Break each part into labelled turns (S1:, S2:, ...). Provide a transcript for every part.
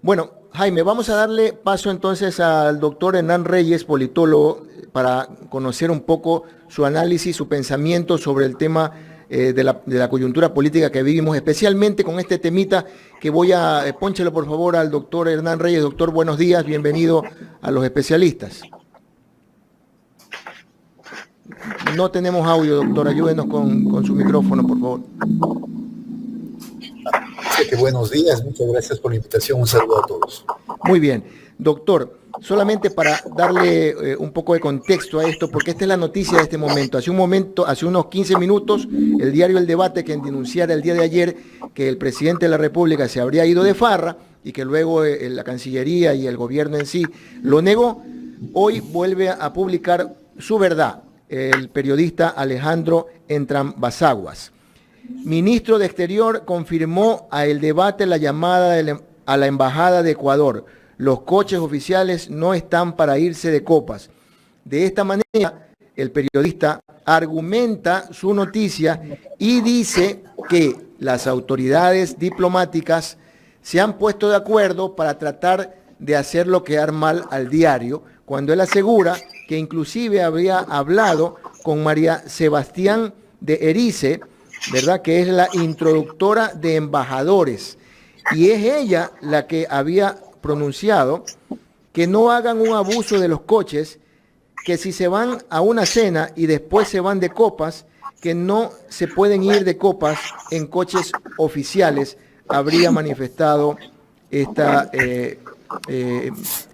S1: Bueno, Jaime, vamos a darle paso entonces al doctor Hernán Reyes, politólogo, para conocer un poco su análisis, su pensamiento sobre el tema de la coyuntura política que vivimos, especialmente con este temita que pónchelo por favor al doctor Hernán Reyes. Doctor, buenos días, bienvenido a los especialistas. No tenemos audio, doctor, ayúdenos con su micrófono, por favor.
S2: Buenos días, muchas gracias por la invitación, un saludo a todos.
S1: Muy bien, doctor, solamente para darle un poco de contexto a esto, porque esta es la noticia de este momento. Hace unos 15 minutos, el diario El Debate, que denunciara el día de ayer que el presidente de la República se habría ido de farra y que luego la Cancillería y el gobierno en sí lo negó, hoy vuelve a publicar su verdad el periodista Alejandro Entrambasaguas. Ministro de Exterior confirmó a El Debate la llamada a la Embajada de Ecuador. Los coches oficiales no están para irse de copas. De esta manera, el periodista argumenta su noticia y dice que las autoridades diplomáticas se han puesto de acuerdo para tratar de hacerlo quedar mal al diario, cuando él asegura que inclusive habría hablado con María Sebastián de Erice, ¿verdad?, que es la introductora de embajadores, y es ella la que había pronunciado que no hagan un abuso de los coches, que si se van a una cena y después se van de copas, que no se pueden ir de copas en coches oficiales, habría manifestado esta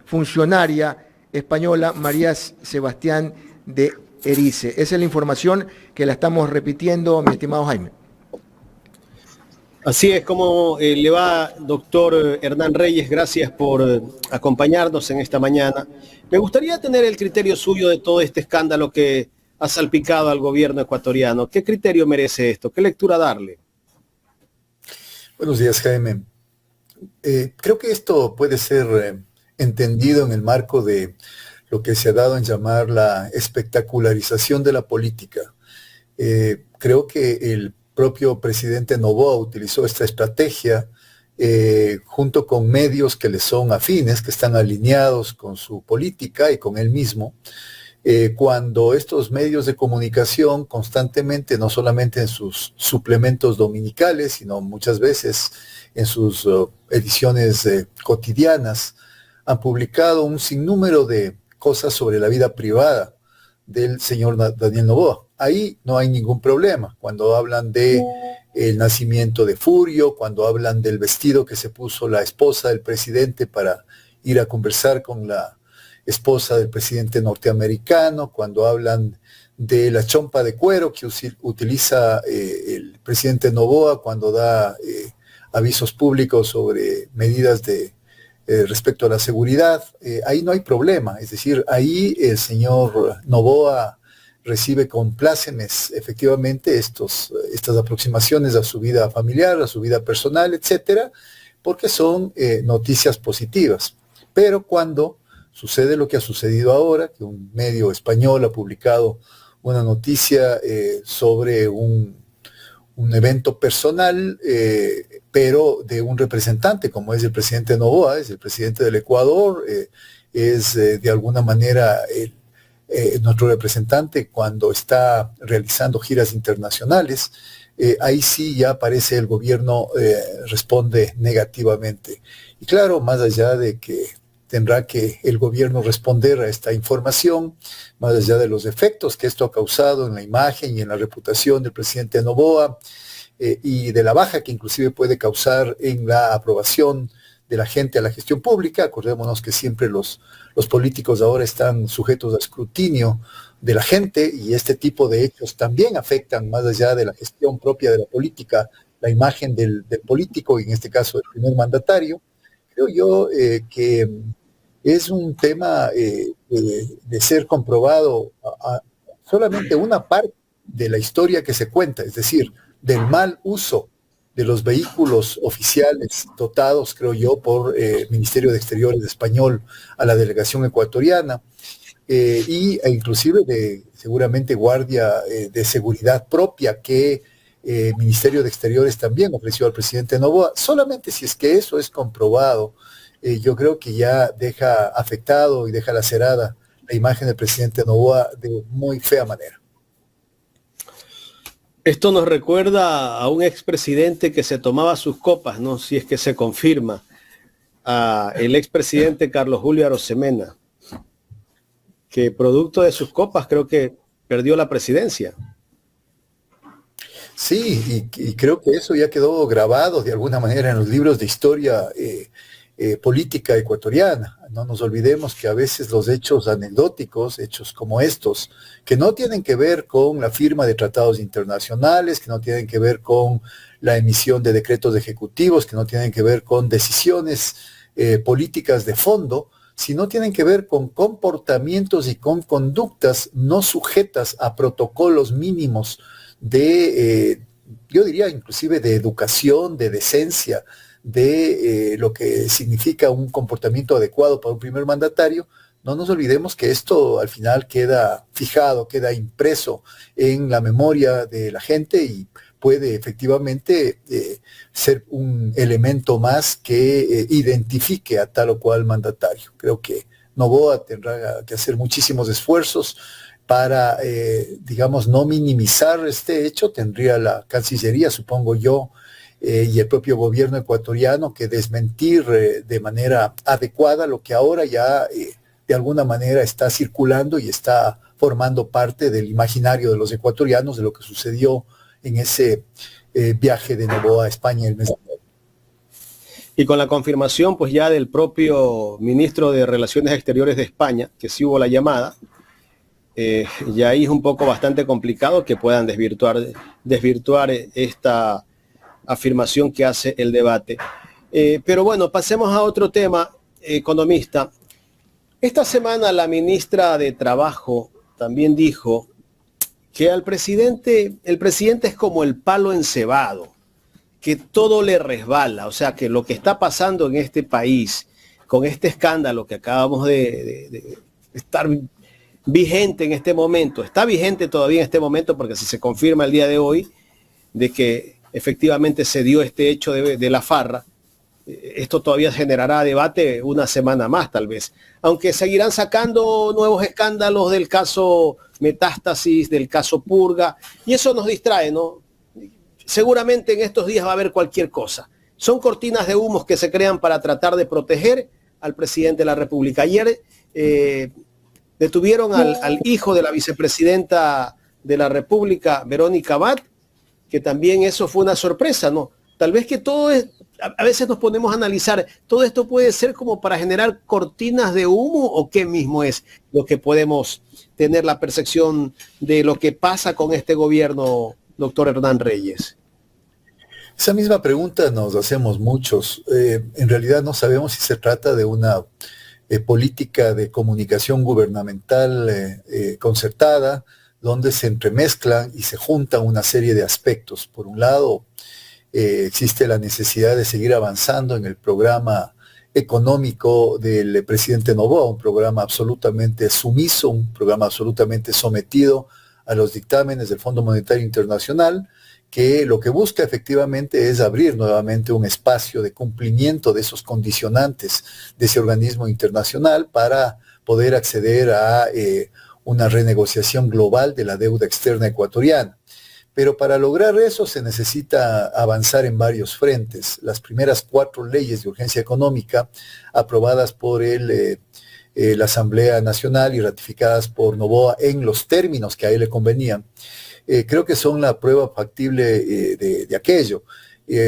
S1: funcionaria española María Sebastián de Erice. Esa es la información que la estamos repitiendo, mi estimado Jaime.
S3: Así es, como le va, doctor Hernán Reyes, gracias por acompañarnos en esta mañana. Me gustaría tener el criterio suyo de todo este escándalo que ha salpicado al gobierno ecuatoriano. ¿Qué criterio merece esto? ¿Qué lectura darle?
S2: Buenos días, Jaime. Creo que esto puede ser entendido en el marco de lo que se ha dado en llamar la espectacularización de la política. Creo que el propio presidente Noboa utilizó esta estrategia junto con medios que le son afines, que están alineados con su política y con él mismo, cuando estos medios de comunicación constantemente, no solamente en sus suplementos dominicales, sino muchas veces en sus ediciones cotidianas, han publicado un sinnúmero de cosas sobre la vida privada del señor Daniel Noboa. Ahí no hay ningún problema. Cuando hablan de el nacimiento de Furio, cuando hablan del vestido que se puso la esposa del presidente para ir a conversar con la esposa del presidente norteamericano, cuando hablan de la chompa de cuero que utiliza el presidente Noboa cuando da avisos públicos sobre medidas de respecto a la seguridad, ahí no hay problema. Es decir, ahí el señor Noboa recibe con plácemes efectivamente estas aproximaciones a su vida familiar, a su vida personal, etcétera, porque son noticias positivas. Pero cuando sucede lo que ha sucedido ahora, que un medio español ha publicado una noticia sobre un evento personal, pero de un representante, como es el presidente Noboa, es el presidente del Ecuador, es de alguna manera nuestro representante cuando está realizando giras internacionales, ahí sí ya parece el gobierno responde negativamente. Y claro, más allá de que tendrá que el gobierno responder a esta información, más allá de los efectos que esto ha causado en la imagen y en la reputación del presidente Noboa, y de la baja que inclusive puede causar en la aprobación de la gente a la gestión pública. Acordémonos que siempre los políticos ahora están sujetos a escrutinio de la gente, y este tipo de hechos también afectan, más allá de la gestión propia de la política, la imagen del político, y en este caso del primer mandatario. Creo yo que es un tema de ser comprobado a solamente una parte de la historia que se cuenta, es decir, del mal uso de los vehículos oficiales dotados, creo yo, por el Ministerio de Exteriores español a la delegación ecuatoriana, e inclusive de seguramente guardia de seguridad propia que Ministerio de Exteriores también ofreció al presidente Noboa. Solamente si es que eso es comprobado yo creo que ya deja afectado y deja lacerada la imagen del presidente Noboa de muy fea manera.
S3: Esto nos recuerda a un expresidente que se tomaba sus copas, ¿no? Si es que se confirma, a el expresidente Carlos Julio Arosemena, que producto de sus copas creo que perdió la presidencia.
S2: Sí, y creo que eso ya quedó grabado de alguna manera en los libros de historia política ecuatoriana. No nos olvidemos que a veces los hechos anecdóticos, hechos como estos, que no tienen que ver con la firma de tratados internacionales, que no tienen que ver con la emisión de decretos ejecutivos, que no tienen que ver con decisiones políticas de fondo, sino tienen que ver con comportamientos y con conductas no sujetas a protocolos mínimos de, yo diría inclusive de educación, de decencia, de lo que significa un comportamiento adecuado para un primer mandatario. No nos olvidemos que esto al final queda fijado, queda impreso en la memoria de la gente y puede efectivamente ser un elemento más que identifique a tal o cual mandatario. Creo que Noboa tendrá que hacer muchísimos esfuerzos para, digamos, no minimizar este hecho. Tendría la Cancillería, supongo yo, y el propio gobierno ecuatoriano que desmentir de manera adecuada lo que ahora ya de alguna manera está circulando y está formando parte del imaginario de los ecuatorianos de lo que sucedió en ese viaje de Noboa a España el mes de enero.
S3: Y con la confirmación pues ya del propio ministro de Relaciones Exteriores de España, que sí hubo la llamada, ya ahí es un poco bastante complicado que puedan desvirtuar esta afirmación que hace el debate. Pero bueno, pasemos a otro tema, economista. Esta semana la ministra de Trabajo también dijo que el presidente es como el palo encebado, que todo le resbala, o sea que lo que está pasando en este país, con este escándalo que acabamos de estar vigente en este momento, está vigente todavía en este momento porque si se confirma el día de hoy de que efectivamente se dio este hecho de la farra, esto todavía generará debate una semana más tal vez, aunque seguirán sacando nuevos escándalos del caso Metástasis, del caso Purga, y eso nos distrae, ¿no? Seguramente en estos días va a haber cualquier cosa. Son cortinas de humos que se crean para tratar de proteger al presidente de la República. Ayer detuvieron al hijo de la vicepresidenta de la República, Verónica Abad, que también eso fue una sorpresa, ¿no? Tal vez que todo es, a veces nos ponemos a analizar, todo esto puede ser como para generar cortinas de humo o qué mismo es lo que podemos tener la percepción de lo que pasa con este gobierno, doctor Hernán Reyes.
S2: Esa misma pregunta nos hacemos muchos. En realidad no sabemos si se trata de una política de comunicación gubernamental concertada, donde se entremezclan y se juntan una serie de aspectos. Por un lado, existe la necesidad de seguir avanzando en el programa económico del presidente Noboa, un programa absolutamente sumiso, un programa absolutamente sometido a los dictámenes del Fondo Monetario Internacional, que lo que busca efectivamente es abrir nuevamente un espacio de cumplimiento de esos condicionantes de ese organismo internacional para poder acceder a una renegociación global de la deuda externa ecuatoriana. Pero para lograr eso se necesita avanzar en varios frentes. Las primeras 4 leyes de urgencia económica aprobadas por la Asamblea Nacional y ratificadas por Noboa en los términos que a él le convenían, creo que son la prueba factible de aquello.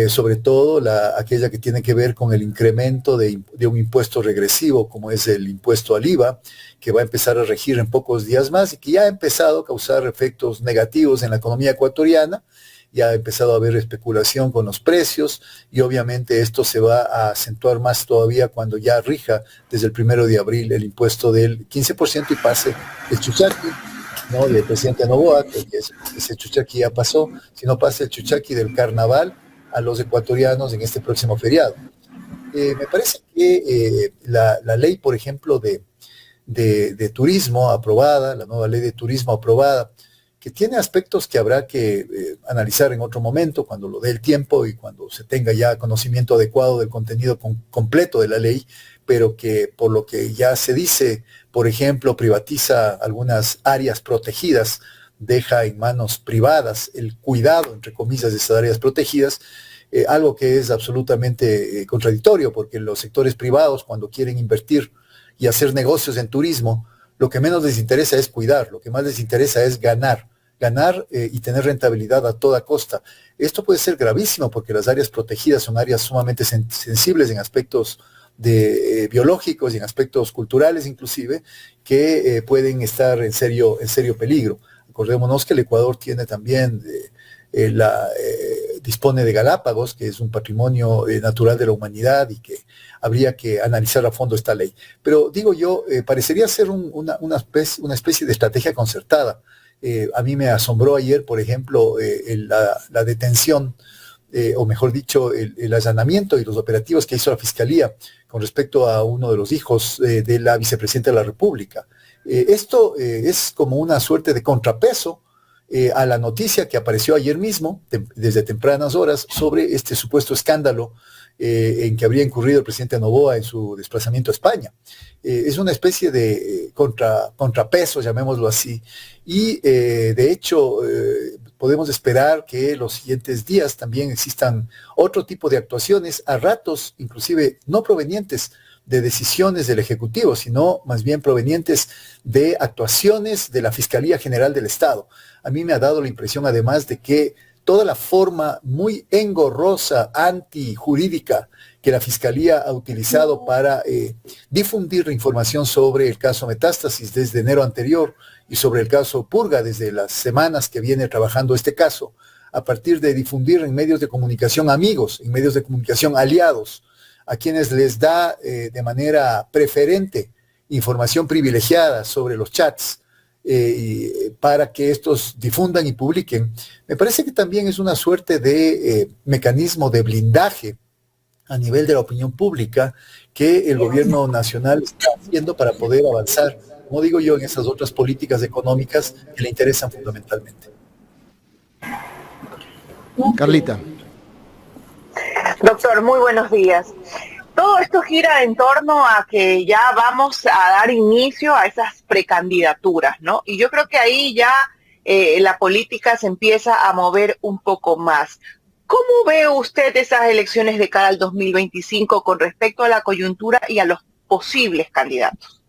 S2: Sobre todo aquella que tiene que ver con el incremento de un impuesto regresivo, como es el impuesto al IVA, que va a empezar a regir en pocos días más y que ya ha empezado a causar efectos negativos en la economía ecuatoriana. Ya ha empezado a haber especulación con los precios y obviamente esto se va a acentuar más todavía cuando ya rija desde el 1 de abril el impuesto del 15% y pase el chuchaqui, ¿no?, del presidente Noboa, que ese chuchaqui ya pasó, sino pasa el chuchaqui del carnaval a los ecuatorianos en este próximo feriado. Me parece que la ley, por ejemplo, de turismo aprobada, la nueva ley de turismo aprobada, que tiene aspectos que habrá que analizar en otro momento, cuando lo dé el tiempo y cuando se tenga ya conocimiento adecuado del contenido completo de la ley, pero que por lo que ya se dice, por ejemplo, privatiza algunas áreas protegidas, deja en manos privadas el cuidado, entre comillas, de esas áreas protegidas, algo que es absolutamente contradictorio, porque los sectores privados, cuando quieren invertir y hacer negocios en turismo, lo que menos les interesa es cuidar, lo que más les interesa es ganar y tener rentabilidad a toda costa. Esto puede ser gravísimo porque las áreas protegidas son áreas sumamente sensibles en aspectos biológicos y en aspectos culturales inclusive, que pueden estar en serio peligro. Acordémonos que el Ecuador tiene también, dispone de Galápagos, que es un patrimonio natural de la humanidad y que habría que analizar a fondo esta ley. Pero digo yo, parecería ser una especie de estrategia concertada. A mí me asombró ayer, por ejemplo, la detención, o mejor dicho, el allanamiento y los operativos que hizo la Fiscalía con respecto a uno de los hijos de la vicepresidenta de la República. Esto es como una suerte de contrapeso a la noticia que apareció ayer mismo, desde tempranas horas, sobre este supuesto escándalo en que habría incurrido el presidente Noboa en su desplazamiento a España. Es una especie de contrapeso, llamémoslo así, y de hecho podemos esperar que los siguientes días también existan otro tipo de actuaciones, a ratos inclusive no provenientes de decisiones del Ejecutivo, sino más bien provenientes de actuaciones de la Fiscalía General del Estado. A mí me ha dado la impresión además de que toda la forma muy engorrosa, antijurídica, que la Fiscalía ha utilizado para difundir la información sobre el caso Metástasis desde enero anterior y sobre el caso Purga desde las semanas que viene trabajando este caso, a partir de difundir en medios de comunicación amigos, en medios de comunicación aliados, a quienes les da de manera preferente información privilegiada sobre los chats, para que estos difundan y publiquen. Me parece que también es una suerte de mecanismo de blindaje a nivel de la opinión pública que el gobierno nacional está haciendo para poder avanzar, como digo yo, en esas otras políticas económicas que le interesan fundamentalmente.
S1: Carlita.
S4: Doctor, muy buenos días. Todo esto gira en torno a que ya vamos a dar inicio a esas precandidaturas, ¿no? Y yo creo que ahí ya la política se empieza a mover un poco más. ¿Cómo ve usted esas elecciones de cara al 2025 con respecto a la coyuntura y a los posibles candidatos?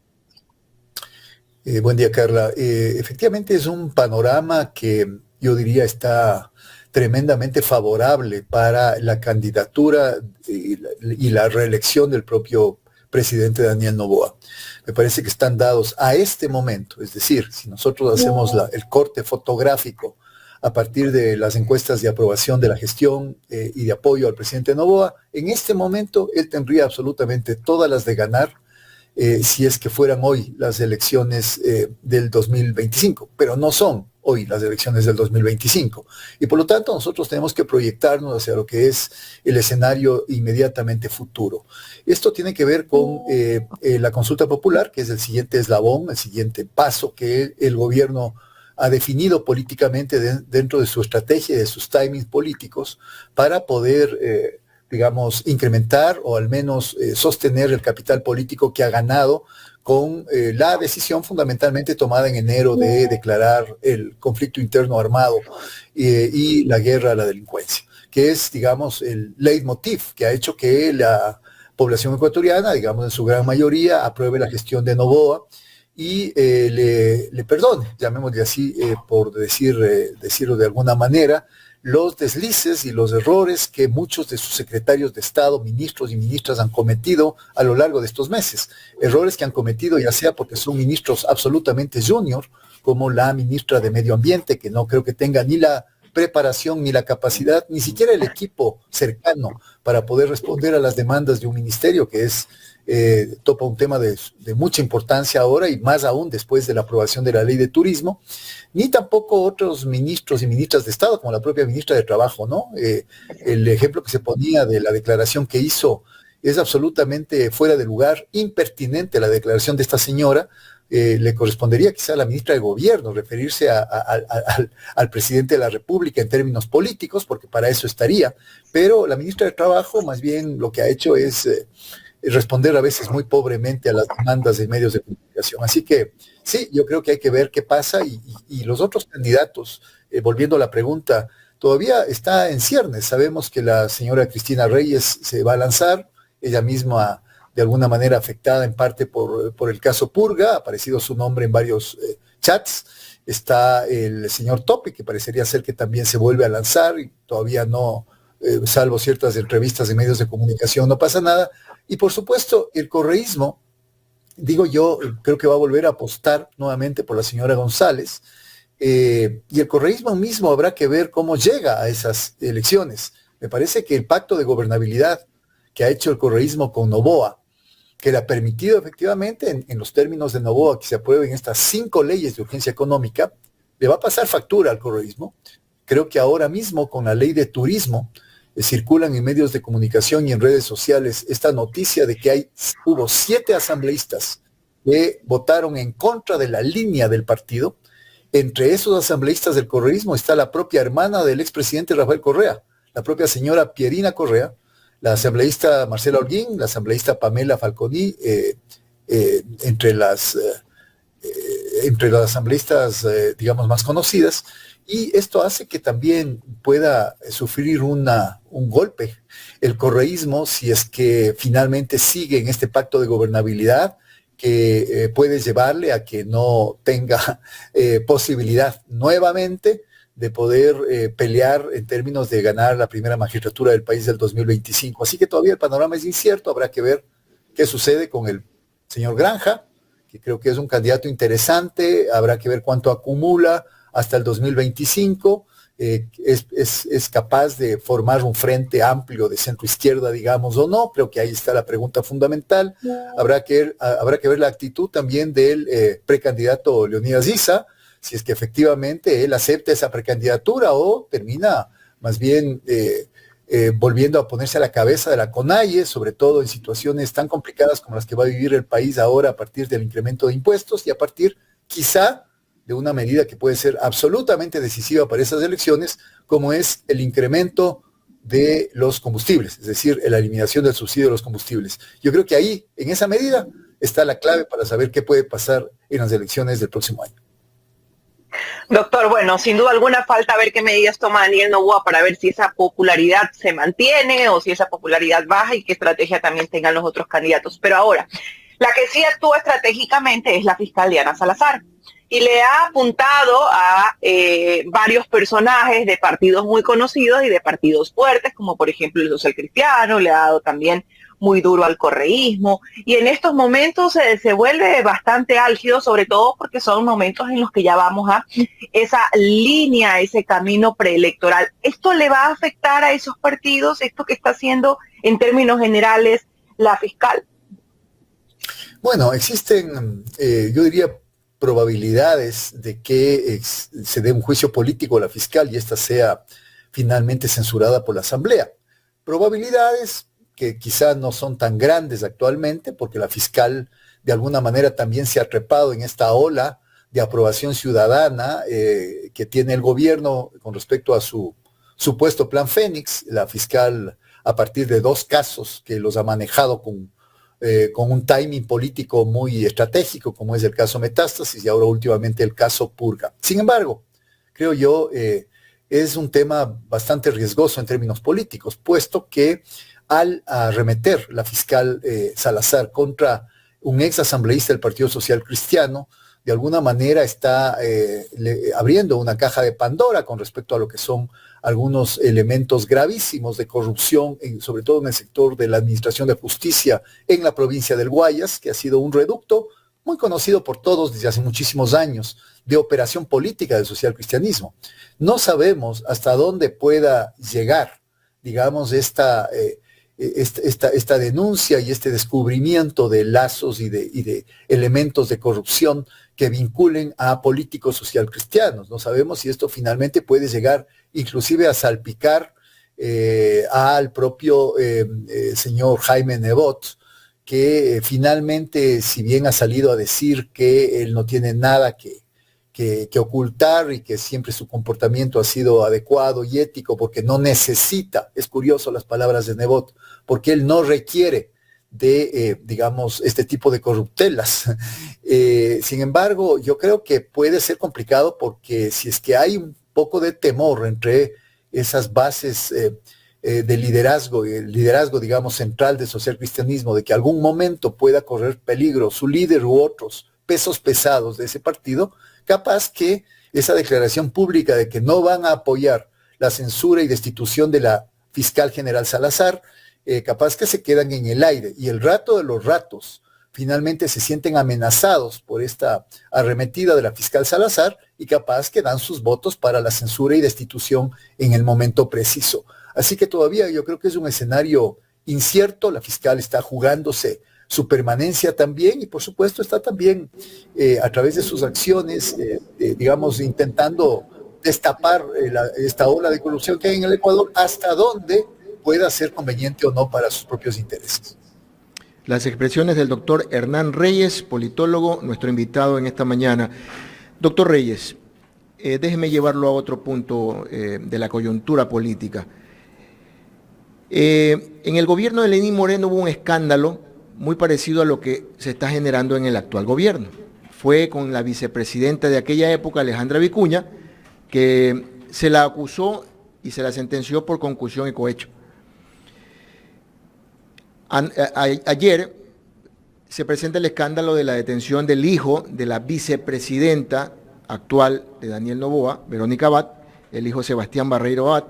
S2: Buen día, Carla. Efectivamente es un panorama que yo diría está tremendamente favorable para la candidatura y la reelección del propio presidente Daniel Noboa. Me parece que están dados a este momento, es decir, si nosotros hacemos el corte fotográfico a partir de las encuestas de aprobación de la gestión y de apoyo al presidente Noboa, en este momento él tendría absolutamente todas las de ganar si es que fueran hoy las elecciones del 2025, pero no son hoy las elecciones del 2025. Y por lo tanto nosotros tenemos que proyectarnos hacia lo que es el escenario inmediatamente futuro. Esto tiene que ver con la consulta popular, que es el siguiente eslabón, el siguiente paso que el gobierno ha definido políticamente dentro de su estrategia y de sus timings políticos para poder digamos, incrementar o al menos sostener el capital político que ha ganado con la decisión fundamentalmente tomada en enero de declarar el conflicto interno armado y la guerra a la delincuencia, que es, digamos, el leitmotiv que ha hecho que la población ecuatoriana, digamos, en su gran mayoría, apruebe la gestión de Noboa y le perdone, llamémosle así, por decirlo de alguna manera, los deslices y los errores que muchos de sus secretarios de Estado, ministros y ministras han cometido a lo largo de estos meses. Errores que han cometido ya sea porque son ministros absolutamente junior, como la ministra de Medio Ambiente, que no creo que tenga ni la preparación ni la capacidad, ni siquiera el equipo cercano para poder responder a las demandas de un ministerio que es topa un tema de mucha importancia ahora y más aún después de la aprobación de la ley de turismo, ni tampoco otros ministros y ministras de Estado, como la propia ministra de Trabajo, ¿no? El ejemplo que se ponía de la declaración que hizo es absolutamente fuera de lugar, impertinente la declaración de esta señora, le correspondería quizá a la ministra de Gobierno referirse al presidente de la República en términos políticos, porque para eso estaría, pero la ministra de Trabajo más bien lo que ha hecho es responder a veces muy pobremente a las demandas de medios de comunicación. Así que sí, yo creo que hay que ver qué pasa y los otros candidatos, volviendo a la pregunta, todavía está en ciernes. Sabemos que la señora Cristina Reyes se va a lanzar, ella misma de alguna manera afectada en parte por el caso Purga, ha aparecido su nombre en varios chats. Está el señor Tope, que parecería ser que también se vuelve a lanzar y todavía no, salvo ciertas entrevistas de medios de comunicación, no pasa nada. Y por supuesto, el correísmo, digo yo, creo que va a volver a apostar nuevamente por la señora González, y el correísmo mismo habrá que ver cómo llega a esas elecciones. Me parece que el pacto de gobernabilidad que ha hecho el correísmo con Noboa, que le ha permitido efectivamente, en los términos de Noboa, que se aprueben estas 5 leyes de urgencia económica, le va a pasar factura al correísmo. Creo que ahora mismo con la ley de turismo circulan en medios de comunicación y en redes sociales esta noticia de que hubo 7 asambleístas que votaron en contra de la línea del partido. Entre esos asambleístas del correísmo está la propia hermana del expresidente Rafael Correa, la propia señora Pierina Correa, la asambleísta Marcela Holguín, la asambleísta Pamela Falconi, entre las asambleístas, digamos, más conocidas, y esto hace que también pueda sufrir un golpe el correísmo si es que finalmente sigue en este pacto de gobernabilidad que puede llevarle a que no tenga posibilidad nuevamente de poder pelear en términos de ganar la primera magistratura del país del 2025. Así que todavía el panorama es incierto, habrá que ver qué sucede con el señor Granja, que creo que es un candidato interesante, habrá que ver cuánto acumula hasta el 2025, es capaz de formar un frente amplio de centro-izquierda, digamos, o no. Creo que ahí está la pregunta fundamental. Habrá que ver la actitud también del precandidato Leonidas Issa, si es que efectivamente él acepta esa precandidatura o termina más bien volviendo a ponerse a la cabeza de la CONAIE, sobre todo en situaciones tan complicadas como las que va a vivir el país ahora a partir del incremento de impuestos y a partir quizá de una medida que puede ser absolutamente decisiva para esas elecciones, como es el incremento de los combustibles, es decir, la eliminación del subsidio de los combustibles. Yo creo que ahí, en esa medida, está la clave para saber qué puede pasar en las elecciones del próximo año.
S4: Doctor, bueno, sin duda alguna falta ver qué medidas toma Daniel Noboa para ver si esa popularidad se mantiene o si esa popularidad baja y qué estrategia también tengan los otros candidatos. Pero ahora, la que sí actúa estratégicamente es la fiscal Diana Salazar. Y le ha apuntado a varios personajes de partidos muy conocidos y de partidos fuertes, como por ejemplo el Social Cristiano, le ha dado también muy duro al correísmo, y en estos momentos se vuelve bastante álgido, sobre todo porque son momentos en los que ya vamos a esa línea, ese camino preelectoral. ¿Esto le va a afectar a esos partidos, esto que está haciendo en términos generales la fiscal?
S2: Bueno, existen, yo diría, probabilidades de que se dé un juicio político a la fiscal y esta sea finalmente censurada por la Asamblea. Probabilidades que quizás no son tan grandes actualmente, porque la fiscal de alguna manera también se ha trepado en esta ola de aprobación ciudadana que tiene el gobierno con respecto a su supuesto plan Fénix. La fiscal, a partir de 2 casos que los ha manejado con un timing político muy estratégico, como es el caso Metástasis y ahora últimamente el caso Purga. Sin embargo, creo yo, es un tema bastante riesgoso en términos políticos, puesto que al arremeter la fiscal Salazar contra un ex asambleísta del Partido Social Cristiano, de alguna manera está abriendo una caja de Pandora con respecto a lo que son algunos elementos gravísimos de corrupción, sobre todo en el sector de la administración de justicia en la provincia del Guayas, que ha sido un reducto muy conocido por todos desde hace muchísimos años, de operación política del socialcristianismo. No sabemos hasta dónde pueda llegar, digamos, esta denuncia y este descubrimiento de lazos y de elementos de corrupción que vinculen a políticos socialcristianos. No sabemos si esto finalmente puede llegar inclusive a salpicar al propio señor Jaime Nebot, que finalmente, si bien ha salido a decir que él no tiene nada que ocultar y que siempre su comportamiento ha sido adecuado y ético porque no necesita, es curioso las palabras de Nebot, porque él no requiere de, digamos, este tipo de corruptelas. Sin embargo, yo creo que puede ser complicado porque si es que hay un poco de temor entre esas bases de liderazgo, y el liderazgo, digamos, central del socialcristianismo, de que algún momento pueda correr peligro su líder u otros pesos pesados de ese partido, capaz que esa declaración pública de que no van a apoyar la censura y destitución de la fiscal general Salazar, capaz que se quedan en el aire y el rato de los ratos finalmente se sienten amenazados por esta arremetida de la fiscal Salazar y capaz que dan sus votos para la censura y destitución en el momento preciso. Así que todavía yo creo que es un escenario incierto, la fiscal está jugándose su permanencia también y por supuesto está también a través de sus acciones, digamos, intentando destapar esta ola de corrupción que hay en el Ecuador hasta donde pueda ser conveniente o no para sus propios intereses.
S1: Las expresiones del doctor Hernán Reyes, politólogo, nuestro invitado en esta mañana. Doctor Reyes, déjeme llevarlo a otro punto de la coyuntura política. En el gobierno de Lenín Moreno hubo un escándalo muy parecido a lo que se está generando en el actual gobierno. Fue con la vicepresidenta de aquella época, Alejandra Vicuña, que se la acusó y se la sentenció por concusión y cohecho. Ayer se presenta el escándalo de la detención del hijo de la vicepresidenta actual de Daniel Noboa, Verónica Abad, el hijo Sebastián Barreiro Abad,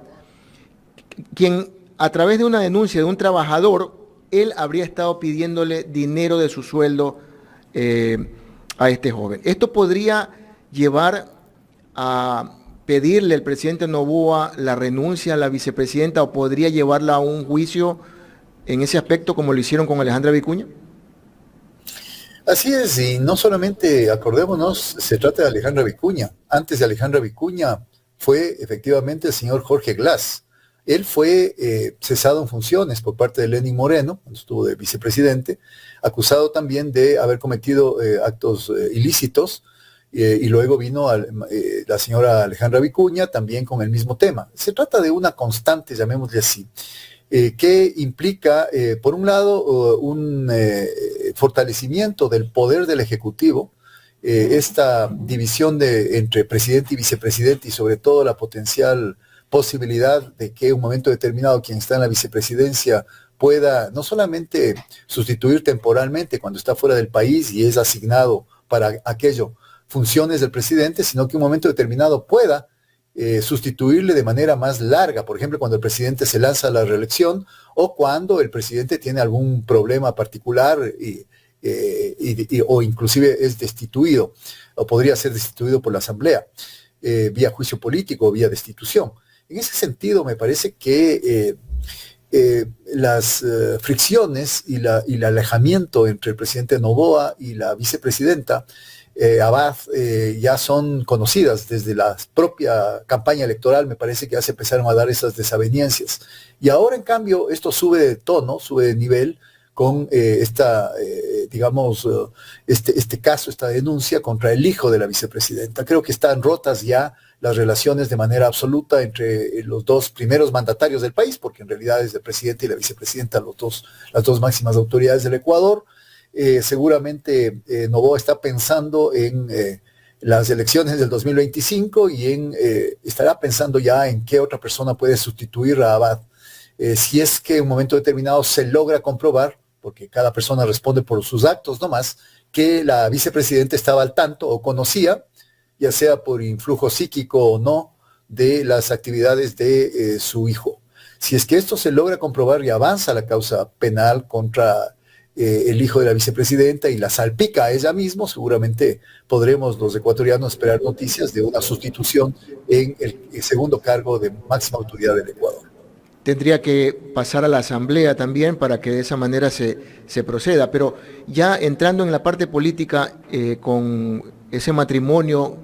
S1: quien a través de una denuncia de un trabajador, él habría estado pidiéndole dinero de su sueldo a este joven. Esto podría llevar a pedirle al presidente Noboa la renuncia a la vicepresidenta o podría llevarla a un juicio en ese aspecto como lo hicieron con Alejandra Vicuña.
S2: Así es, y no solamente, acordémonos, se trata de Alejandra Vicuña. Antes de Alejandra Vicuña fue efectivamente el señor Jorge Glass. Él fue cesado en funciones por parte de Lenín Moreno, cuando estuvo de vicepresidente, acusado también de haber cometido actos ilícitos, y luego vino la señora Alejandra Vicuña también con el mismo tema. Se trata de una constante, llamémosle así, que implica, por un lado, un fortalecimiento del poder del Ejecutivo, esta división entre presidente y vicepresidente y sobre todo la potencial posibilidad de que en un momento determinado quien está en la vicepresidencia pueda no solamente sustituir temporalmente cuando está fuera del país y es asignado para aquello funciones del presidente, sino que en un momento determinado pueda sustituirle de manera más larga, por ejemplo, cuando el presidente se lanza a la reelección o cuando el presidente tiene algún problema particular o inclusive es destituido o podría ser destituido por la Asamblea vía juicio político o vía destitución. En ese sentido, me parece que las fricciones y el alejamiento entre el presidente Noboa y la vicepresidenta Abad ya son conocidas desde la propia campaña electoral. Me parece que ya se empezaron a dar esas desavenencias. Y ahora, en cambio, esto sube de tono, sube de nivel con este caso, esta denuncia contra el hijo de la vicepresidenta. Creo que están rotas ya las relaciones de manera absoluta entre los dos primeros mandatarios del país, porque en realidad es el presidente y la vicepresidenta las dos máximas autoridades del Ecuador. Seguramente Noboa está pensando en las elecciones del 2025 y estará pensando ya en qué otra persona puede sustituir a Abad. Si es que en un momento determinado se logra comprobar, porque cada persona responde por sus actos nomás, que la vicepresidenta estaba al tanto o conocía, ya sea por influjo psíquico o no, de las actividades de su hijo. Si es que esto se logra comprobar y avanza la causa penal contra el hijo de la vicepresidenta y la salpica a ella misma, seguramente podremos los ecuatorianos esperar noticias de una sustitución en el segundo cargo de máxima autoridad del Ecuador.
S1: Tendría que pasar a la Asamblea también para que de esa manera se proceda, pero ya entrando en la parte política, con ese matrimonio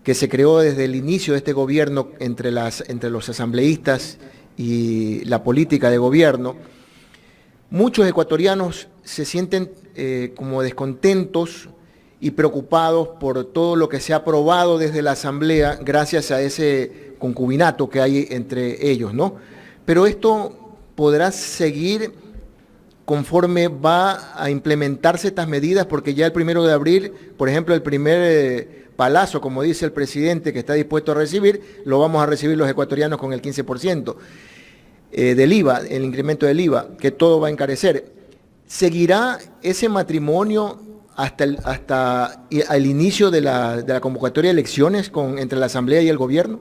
S1: que se creó desde el inicio de este gobierno entre los asambleístas y la política de gobierno, Muchos ecuatorianos se sienten como descontentos y preocupados por todo lo que se ha aprobado desde la Asamblea gracias a ese concubinato que hay entre ellos, ¿no? Pero esto podrá seguir conforme va a implementarse estas medidas, porque ya el 1 de abril, por ejemplo, el primer palazo, como dice el presidente, que está dispuesto a recibir, lo vamos a recibir los ecuatorianos con el 15% del IVA, el incremento del IVA, que todo va a encarecer. ¿Seguirá ese matrimonio hasta el inicio de la convocatoria de elecciones entre la Asamblea y el gobierno?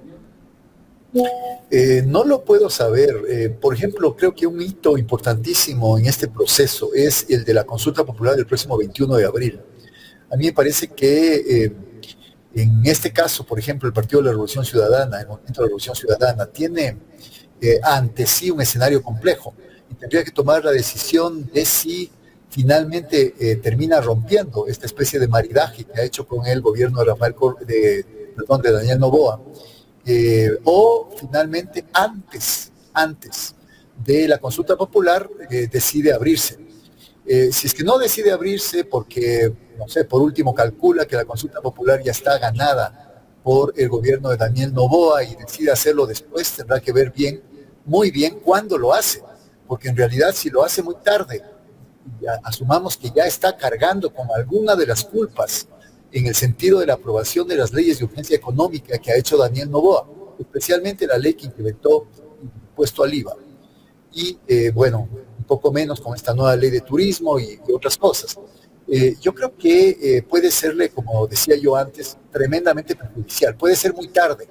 S2: No lo puedo saber. Por ejemplo, creo que un hito importantísimo en este proceso es el de la consulta popular del próximo 21 de abril. A mí me parece que en este caso, por ejemplo, el Partido de la Revolución Ciudadana, el Movimiento de la Revolución Ciudadana, tiene ante sí un escenario complejo y tendría que tomar la decisión de si finalmente termina rompiendo esta especie de maridaje que ha hecho con el gobierno de Daniel Noboa. O finalmente antes de la consulta popular decide abrirse. Si es que no decide abrirse porque, no sé, por último calcula que la consulta popular ya está ganada por el gobierno de Daniel Noboa y decide hacerlo después, tendrá que ver muy bien cuándo lo hace, porque en realidad si lo hace muy tarde, asumamos que ya está cargando con alguna de las culpas en el sentido de la aprobación de las leyes de urgencia económica que ha hecho Daniel Noboa, especialmente la ley que implementó el impuesto al IVA. Y bueno, un poco menos con esta nueva ley de turismo y otras cosas. Yo creo que puede serle, como decía yo antes, tremendamente perjudicial. Puede ser muy tarde,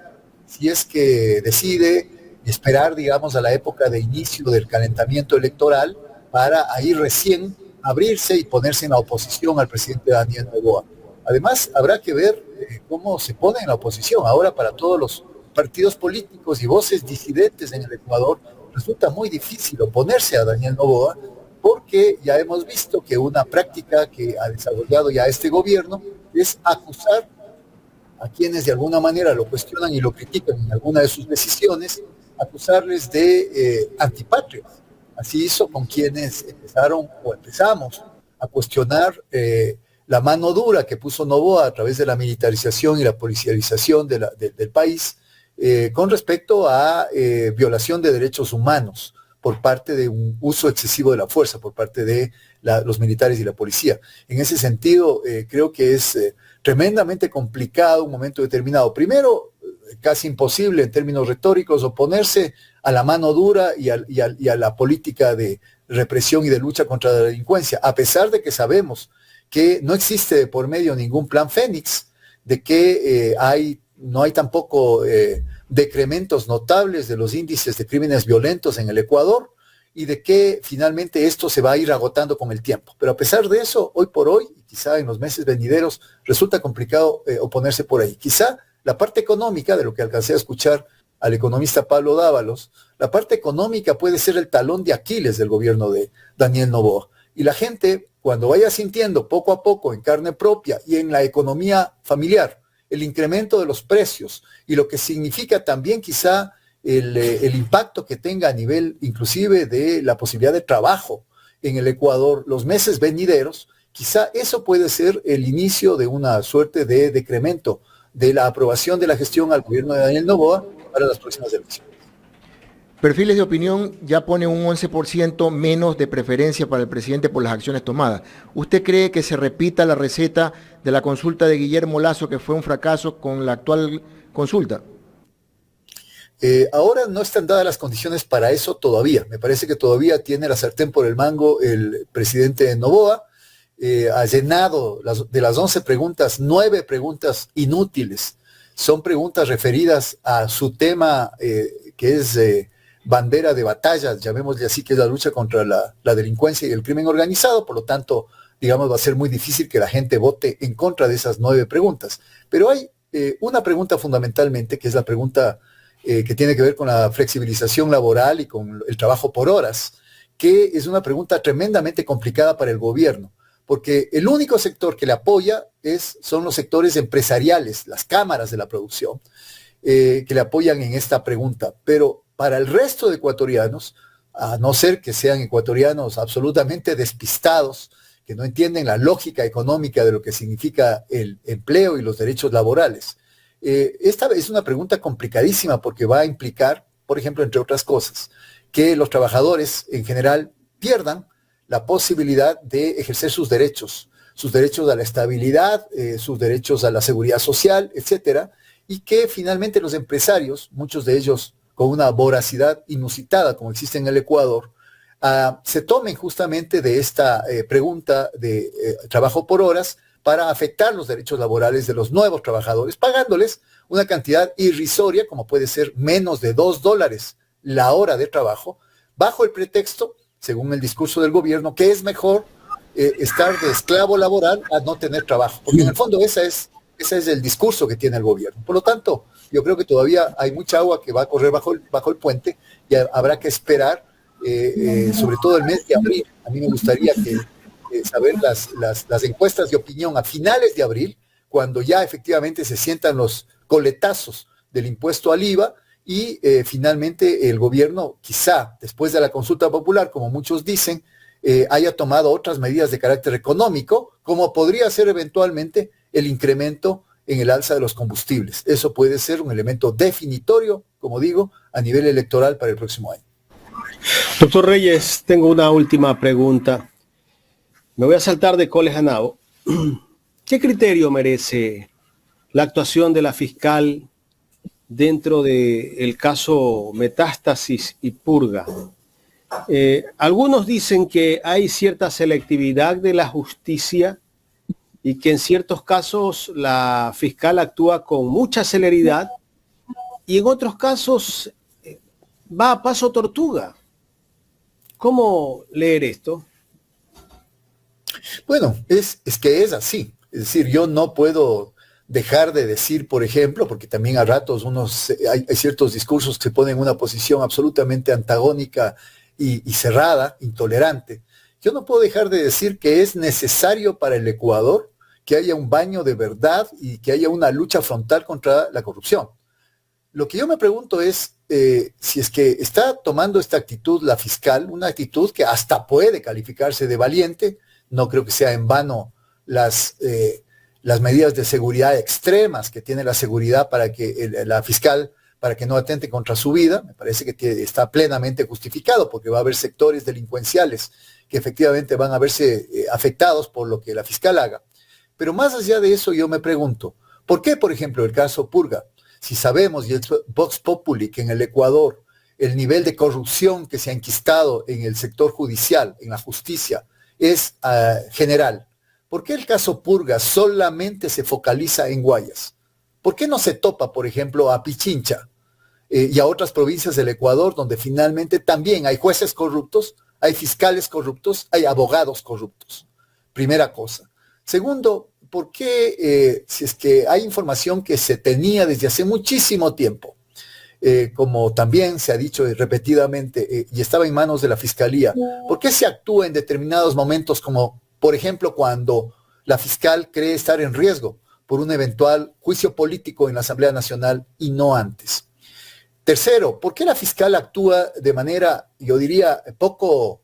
S2: si es que decide esperar, digamos, a la época de inicio del calentamiento electoral para ahí recién abrirse y ponerse en la oposición al presidente Daniel Noboa. Además, habrá que ver cómo se pone en la oposición. Ahora, para todos los partidos políticos y voces disidentes en el Ecuador, resulta muy difícil oponerse a Daniel Noboa, porque ya hemos visto que una práctica que ha desarrollado ya este gobierno es acusar a quienes de alguna manera lo cuestionan y lo critican en alguna de sus decisiones, acusarles de antipatria. Así hizo con quienes empezamos a cuestionar la mano dura que puso Noboa a través de la militarización y la policialización del país con respecto a violación de derechos humanos por parte de un uso excesivo de la fuerza por parte de los militares y la policía. En ese sentido, creo que es tremendamente complicado un momento determinado. Primero, casi imposible en términos retóricos oponerse a la mano dura y a la política de represión y de lucha contra la delincuencia, a pesar de que sabemos que no existe de por medio ningún plan Fénix, de que no hay tampoco decrementos notables de los índices de crímenes violentos en el Ecuador y de que finalmente esto se va a ir agotando con el tiempo. Pero a pesar de eso, hoy por hoy, y quizá en los meses venideros, resulta complicado oponerse por ahí. Quizá la parte económica, de lo que alcancé a escuchar al economista Pablo Dávalos, la parte económica puede ser el talón de Aquiles del gobierno de Daniel Noboa. Y la gente, cuando vaya sintiendo poco a poco en carne propia y en la economía familiar, el incremento de los precios y lo que significa también quizá el impacto que tenga a nivel inclusive de la posibilidad de trabajo en el Ecuador, los meses venideros, quizá eso puede ser el inicio de una suerte de decremento de la aprobación de la gestión al gobierno de Daniel Noboa para las próximas elecciones.
S1: Perfiles de opinión ya pone un 11% menos de preferencia para el presidente por las acciones tomadas. ¿Usted cree que se repita la receta de la consulta de Guillermo Lasso, que fue un fracaso, con la actual consulta?
S2: Ahora no están dadas las condiciones para eso todavía. Me parece que todavía tiene la sartén por el mango el presidente Noboa. Ha llenado de las 11 preguntas, 9 preguntas inútiles. Son preguntas referidas a su tema que es bandera de batalla, llamémosle así, que es la lucha contra la delincuencia y el crimen organizado. Por lo tanto, digamos, va a ser muy difícil que la gente vote en contra de esas 9 preguntas. Pero hay una pregunta fundamentalmente, que es la pregunta que tiene que ver con la flexibilización laboral y con el trabajo por horas, que es una pregunta tremendamente complicada para el gobierno, porque el único sector que le apoya son los sectores empresariales, las cámaras de la producción, que le apoyan en esta pregunta. Pero para el resto de ecuatorianos, a no ser que sean ecuatorianos absolutamente despistados, que no entienden la lógica económica de lo que significa el empleo y los derechos laborales. Esta es una pregunta complicadísima porque va a implicar, por ejemplo, entre otras cosas, que los trabajadores en general pierdan la posibilidad de ejercer sus derechos a la estabilidad, sus derechos a la seguridad social, etcétera, y que finalmente los empresarios, muchos de ellos con una voracidad inusitada como existe en el Ecuador, se tomen justamente de esta pregunta de trabajo por horas para afectar los derechos laborales de los nuevos trabajadores, pagándoles una cantidad irrisoria, como puede ser menos de $2 la hora de trabajo, bajo el pretexto, según el discurso del gobierno, que es mejor estar de esclavo laboral a no tener trabajo. Porque en el fondo ese es el discurso que tiene el gobierno. Por lo tanto, yo creo que todavía hay mucha agua que va a correr bajo el puente y habrá que esperar, sobre todo el mes de abril. A mí me gustaría saber las encuestas de opinión a finales de abril, cuando ya efectivamente se sientan los coletazos del impuesto al IVA y finalmente el gobierno, quizá después de la consulta popular, como muchos dicen, haya tomado otras medidas de carácter económico, como podría ser eventualmente el incremento en el alza de los combustibles. Eso puede ser un elemento definitorio, como digo, a nivel electoral para el próximo año.
S3: Doctor Reyes, tengo una última pregunta. Me voy a saltar de Coles a Nabo. ¿Qué criterio merece la actuación de la fiscal dentro del caso Metástasis y Purga? Algunos dicen que hay cierta selectividad de la justicia y que en ciertos casos la fiscal actúa con mucha celeridad y en otros casos va a paso tortuga. ¿Cómo leer esto?
S2: Bueno, es que es así. Es decir, yo no puedo dejar de decir, por ejemplo, porque también a ratos hay ciertos discursos que ponen una posición absolutamente antagónica y cerrada, intolerante. Yo no puedo dejar de decir que es necesario para el Ecuador que haya un baño de verdad y que haya una lucha frontal contra la corrupción. Lo que yo me pregunto es si es que está tomando esta actitud la fiscal, una actitud que hasta puede calificarse de valiente. No creo que sea en vano las medidas de seguridad extremas que tiene la seguridad para que la fiscal, para que no atente contra su vida. Me parece que está plenamente justificado porque va a haber sectores delincuenciales que efectivamente van a verse afectados por lo que la fiscal haga. Pero más allá de eso yo me pregunto, ¿por qué, por ejemplo, el caso Purga? Si sabemos, y el Vox Populi, que en el Ecuador el nivel de corrupción que se ha enquistado en el sector judicial, en la justicia, es general. ¿Por qué el caso Purga solamente se focaliza en Guayas? ¿Por qué no se topa, por ejemplo, a Pichincha y a otras provincias del Ecuador donde finalmente también hay jueces corruptos, hay fiscales corruptos, hay abogados corruptos? Primera cosa. Segundo, ¿por qué si es que hay información que se tenía desde hace muchísimo tiempo, como también se ha dicho repetidamente, y estaba en manos de la Fiscalía, ¿por qué se actúa en determinados momentos como, por ejemplo, cuando la fiscal cree estar en riesgo por un eventual juicio político en la Asamblea Nacional y no antes? Tercero, ¿por qué la fiscal actúa de manera, yo diría, poco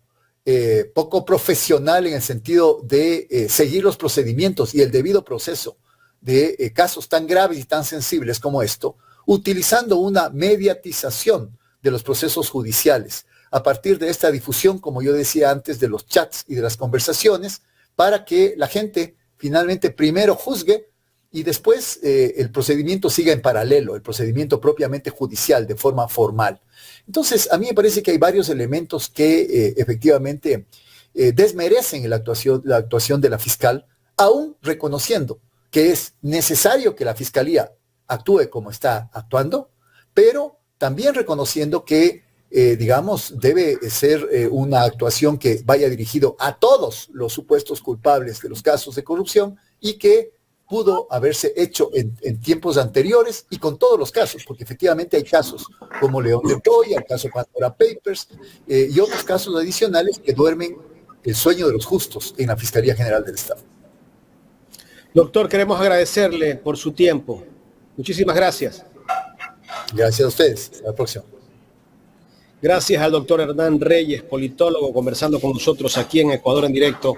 S2: profesional en el sentido de seguir los procedimientos y el debido proceso de casos tan graves y tan sensibles como esto, utilizando una mediatización de los procesos judiciales a partir de esta difusión, como yo decía antes, de los chats y de las conversaciones, para que la gente finalmente primero juzgue y después el procedimiento siga en paralelo, el procedimiento propiamente judicial de forma formal? Entonces, a mí me parece que hay varios elementos que efectivamente desmerecen la actuación de la fiscal, aún reconociendo que es necesario que la fiscalía actúe como está actuando, pero también reconociendo que, digamos, debe ser una actuación que vaya dirigido a todos los supuestos culpables de los casos de corrupción y que pudo haberse hecho en tiempos anteriores y con todos los casos, porque efectivamente hay casos como León de Troya, el caso Pandora Papers y otros casos adicionales que duermen el sueño de los justos en la Fiscalía General del Estado.
S3: Doctor, queremos agradecerle por su tiempo. Muchísimas gracias.
S2: Gracias a ustedes. Hasta la próxima.
S3: Gracias al doctor Hernán Reyes, politólogo, conversando con nosotros aquí en Ecuador en directo.